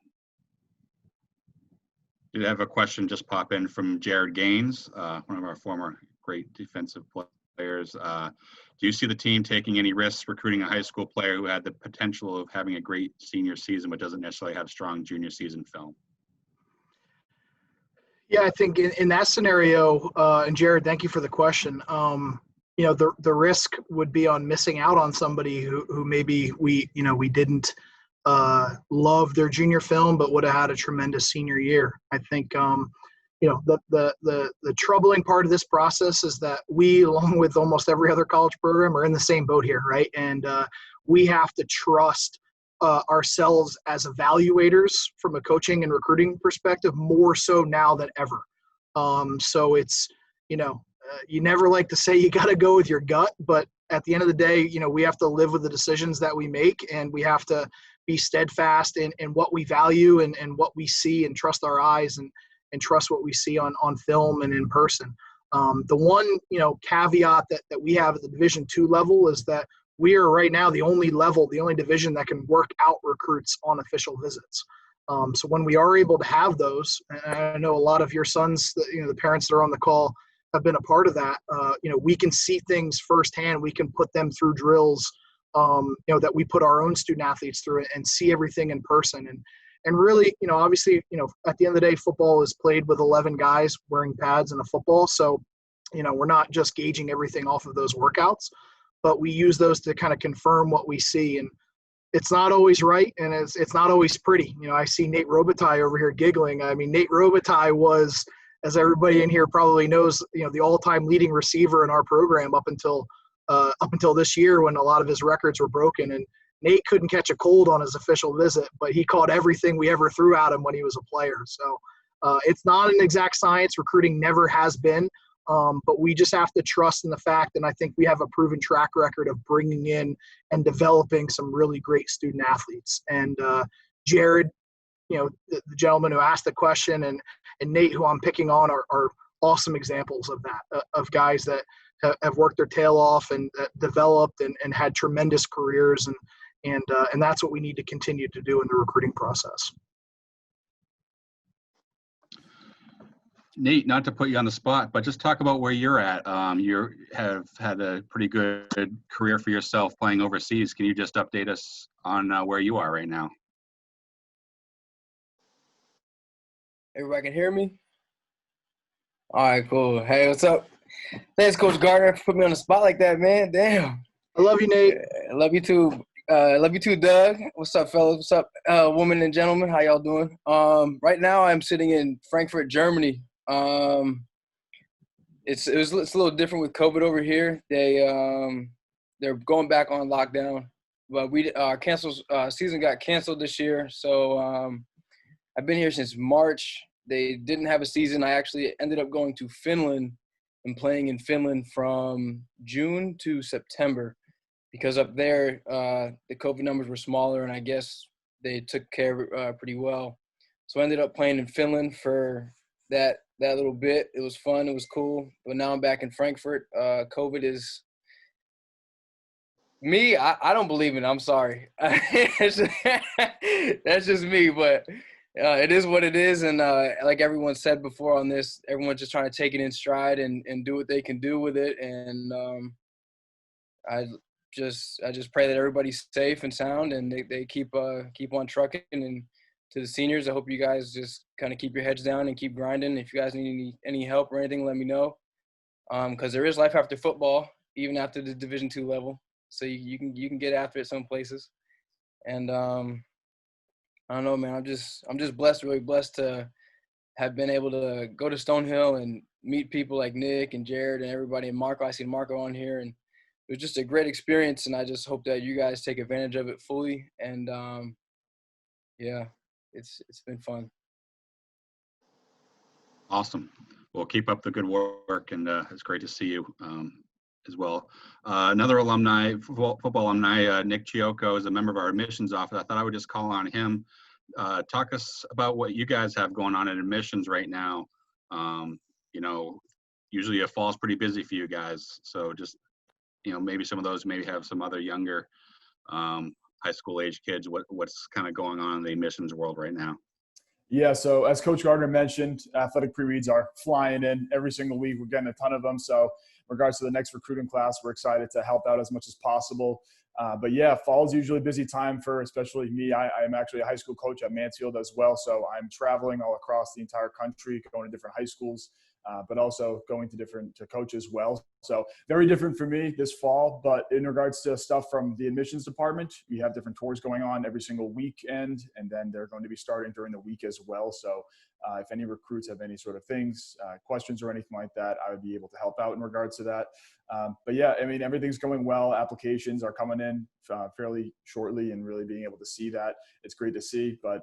Did have a question just pop in from Jared Gaines, one of our former great defensive players. Do you see the team taking any risks recruiting a high school player who had the potential of having a great senior season but doesn't necessarily have strong junior season film? Yeah, I think in that scenario, and Jared, thank you for the question. The risk would be on missing out on somebody who maybe we didn't love their junior film, but would have had a tremendous senior year. I think, the troubling part of this process is that we, along with almost every other college program, are in the same boat here, right? And we have to trust ourselves as evaluators from a coaching and recruiting perspective, more so now than ever. So it's, you never like to say you got to go with your gut, but at the end of the day, we have to live with the decisions that we make, and we have to be steadfast in what we value and what we see, and trust our eyes and trust what we see on film and in person. The one, caveat that we have at the Division II level is that we are right now the only division that can work out recruits on official visits. So when we are able to have those, and I know a lot of your sons, the parents that are on the call have been a part of that, we can see things firsthand. We can put them through drills, that we put our own student athletes through, and see everything in person. And really, obviously, at the end of the day, football is played with 11 guys wearing pads and a football. So, we're not just gauging everything off of those workouts, but we use those to kind of confirm what we see. And it's not always right, and it's not always pretty. I see Nate Robitaille over here giggling. I mean, Nate Robitaille was, as everybody in here probably knows, the all-time leading receiver in our program up until this year, when a lot of his records were broken. And Nate couldn't catch a cold on his official visit, but he caught everything we ever threw at him when he was a player. So it's not an exact science. Recruiting never has been. But we just have to trust in the fact, and I think we have a proven track record of bringing in and developing some really great student athletes. And Jared, the gentleman who asked the question, and Nate, who I'm picking on, are awesome examples of that, of guys that have worked their tail off and developed and had tremendous careers. And that's what we need to continue to do in the recruiting process. Nate, not to put you on the spot, but just talk about where you're at. You have had a pretty good career for yourself playing overseas. Can you just update us on where you are right now? Everybody can hear me? All right, cool. Hey, what's up? Thanks, Coach Gardner, for putting me on the spot like that, man. Damn. I love you, Nate. I love you too. Love you too, Doug. What's up, fellas? What's up, women and gentlemen? How y'all doing? Right now, I'm sitting in Frankfurt, Germany. It's a little different with COVID over here. They're going back on lockdown, but season got canceled this year. So I've been here since March. They didn't have a season. I actually ended up going to Finland and playing in Finland from June to September, because up there the COVID numbers were smaller, and I guess they took care of it pretty well. So I ended up playing in Finland for that little bit. It was fun. It was cool. But now I'm back in Frankfurt. COVID is me. I don't believe in it. I'm sorry. That's just me. But it is what it is. And like everyone said before on this, everyone's just trying to take it in stride and do what they can do with it. And I just pray that everybody's safe and sound, and they keep on trucking. And to the seniors, I hope you guys just kind of keep your heads down and keep grinding. If you guys need any help or anything, let me know. Because there is life after football, even after the Division II level. So you can get after it some places. And I don't know, man. I'm just blessed, really blessed to have been able to go to Stonehill and meet people like Nick and Jared and everybody, and Marco. I see Marco on here, and it was just a great experience. And I just hope that you guys take advantage of it fully. And yeah, it's been fun. Awesome. Well, keep up the good work, and it's great to see you as well. Another alumni, football alumni, Nick Chioco, is a member of our admissions office. I thought I would just call on him. Talk us about what you guys have going on in admissions right now. You know, usually a fall's pretty busy for you guys. So just, you know, maybe some of those maybe have some other younger high school age kids. What's kind of going on in the admissions world right now? Yeah, so as Coach Gardner mentioned, athletic pre-reads are flying in every single week. We're getting a ton of them. So in regards to the next recruiting class, we're excited to help out as much as possible. But yeah, fall is usually a busy time for especially me. I am actually a high school coach at Mansfield as well. So I'm traveling all across the entire country, going to different high schools, but also going to coach as well. So very different for me this fall. But in regards to stuff from the admissions department, we have different tours going on every single weekend, and then they're going to be starting during the week as well. So if any recruits have any sort of things, questions or anything like that, I would be able to help out in regards to that. But yeah, I mean, everything's going well. Applications are coming in fairly shortly, and really being able to see that, it's great to see. But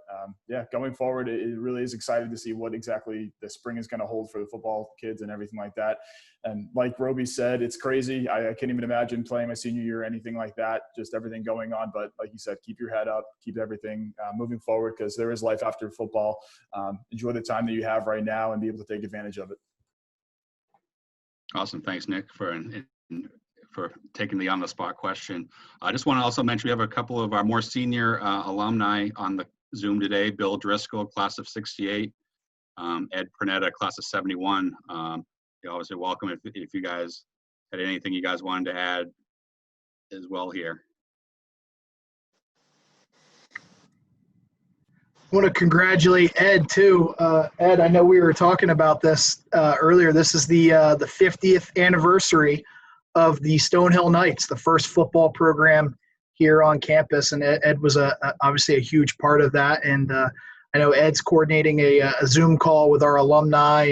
yeah, going forward, it really is exciting to see what exactly the spring is going to hold for the football kids and everything like that. And like Roby said, it's crazy. I can't even imagine playing my senior year or anything like that, just everything going on. But like you said, keep your head up, keep everything moving forward, because there is life after football. Enjoy the time that you have right now and be able to take advantage of it. Awesome. Thanks, Nick, for taking the on-the-spot question. I just want to also mention we have a couple of our more senior alumni on the Zoom today. Bill Driscoll, class of 68. Ed Pernetta, class of 71. You're obviously welcome if you guys had anything you guys wanted to add as well here. I want to congratulate Ed too. Ed, I know we were talking about this earlier. This is the 50th anniversary of the Stonehill Knights, the first football program here on campus, and Ed was obviously a huge part of that. And I know Ed's coordinating a Zoom call with our alumni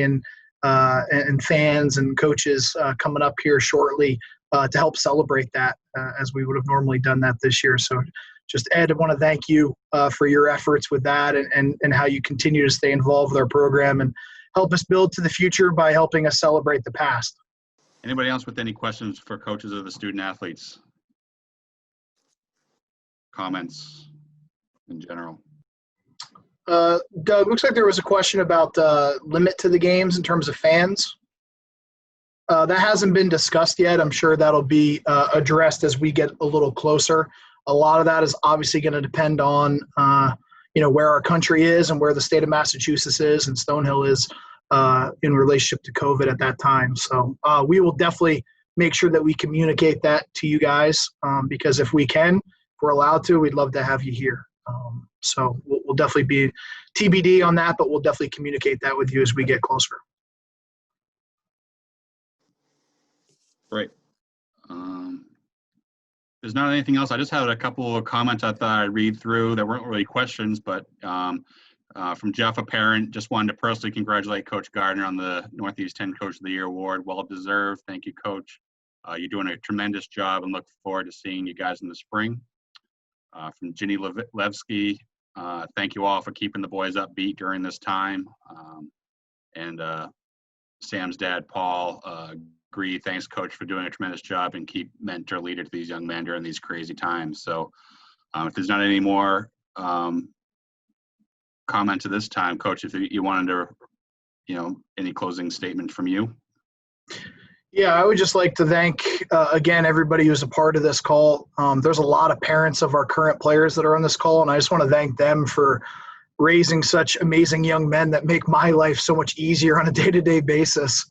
and fans and coaches coming up here shortly to help celebrate that as we would have normally done that this year. So just, Ed, I want to thank you for your efforts with that and how you continue to stay involved with our program and help us build to the future by helping us celebrate the past. Anybody else with any questions for coaches of the student athletes? Comments in general? Doug, looks like there was a question about limit to the games in terms of fans. That hasn't been discussed yet. I'm sure that'll be addressed as we get a little closer. A lot of that is obviously going to depend on, where our country is and where the state of Massachusetts is and Stonehill is in relationship to COVID at that time. So we will definitely make sure that we communicate that to you guys because if we can, if we're allowed to, we'd love to have you here. So we'll definitely be TBD on that, but we'll definitely communicate that with you as we get closer. Great. There's not anything else. I just had a couple of comments I thought I'd read through that weren't really questions, but from Jeff, a parent, just wanted to personally congratulate Coach Gardner on the Northeast 10 Coach of the Year Award. Well deserved. Thank you, Coach. You're doing a tremendous job and look forward to seeing you guys in the spring. From Ginny Levsky, thank you all for keeping the boys upbeat during this time. And Sam's dad, Paul, agree. Thanks, Coach, for doing a tremendous job and keep mentor leader to these young men during these crazy times. So if there's not any more comments at this time, Coach, if you wanted to, any closing statement from you? Yeah, I would just like to thank, again, everybody who's a part of this call. There's a lot of parents of our current players that are on this call, and I just want to thank them for raising such amazing young men that make my life so much easier on a day-to-day basis.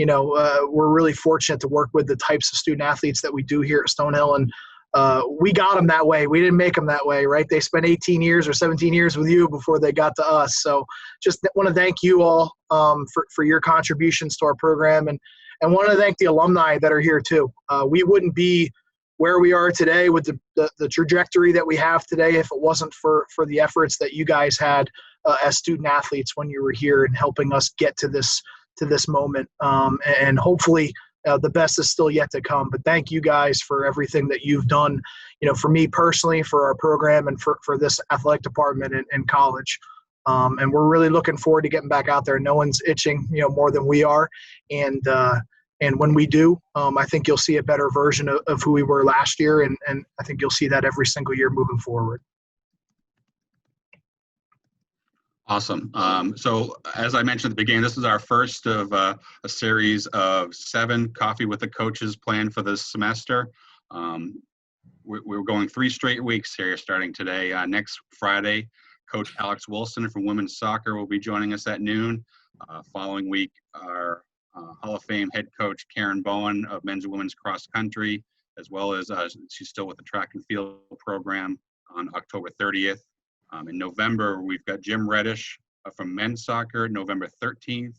we're really fortunate to work with the types of student athletes that we do here at Stonehill. And we got them that way. We didn't make them that way, right? They spent 18 years or 17 years with you before they got to us. So just want to thank you all for your contributions to our program, and want to thank the alumni that are here too. We wouldn't be where we are today with the trajectory that we have today if it wasn't for the efforts that you guys had as student athletes when you were here and helping us get to this moment. And hopefully the best is still yet to come. But thank you guys for everything that you've done, for me personally, for our program, and for this athletic department in college. And we're really looking forward to getting back out there. No one's itching, more than we are. And when we do, I think you'll see a better version of who we were last year. And I think you'll see that every single year moving forward. Awesome. So as I mentioned at the beginning, this is our first of a series of 7 Coffee with the Coaches planned for this semester. We're going 3 straight weeks here starting today. Next Friday, Coach Alex Wilson from women's soccer will be joining us at noon. Following week, our Hall of Fame head coach Karen Bowen of men's and women's cross country, as well as she's still with the track and field program on October 30th. In November, we've got Jim Reddish from men's soccer, November 13th.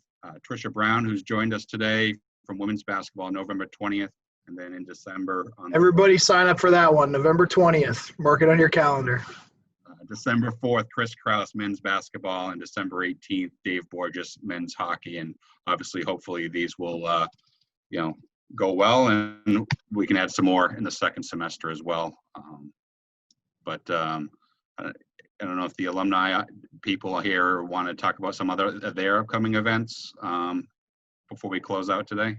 Trisha Brown, who's joined us today from women's basketball, November 20th. And then in December. Everybody sign up for that one, November 20th. Mark it on your calendar. December 4th, Chris Krause, men's basketball, and December 18th, Dave Borges, men's hockey. And obviously, hopefully these will, go well, and we can add some more in the second semester as well. I don't know if the alumni people here want to talk about some other of their upcoming events before we close out today.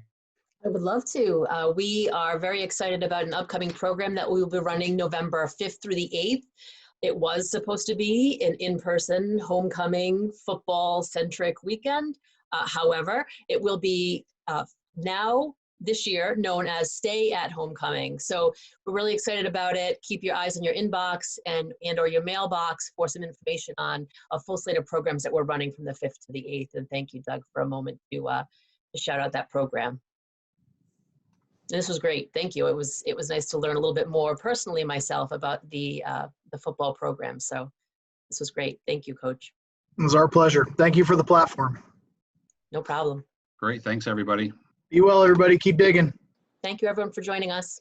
I would love to. We are very excited about an upcoming program that we will be running November 5th through the 8th. It was supposed to be an in-person homecoming football-centric weekend. However, it will be now this year known as Stay at Homecoming. So we're really excited about it. Keep your eyes on your inbox and or your mailbox for some information on a full slate of programs that we're running from the 5th to the 8th. And thank you, Doug, for a moment to shout out that program. This was great. Thank you. It was nice to learn a little bit more personally myself about the football program. So this was great. Thank you, Coach. It was our pleasure. Thank you for the platform. No problem. Great. Thanks, everybody. Be well, everybody. Keep digging. Thank you, everyone, for joining us.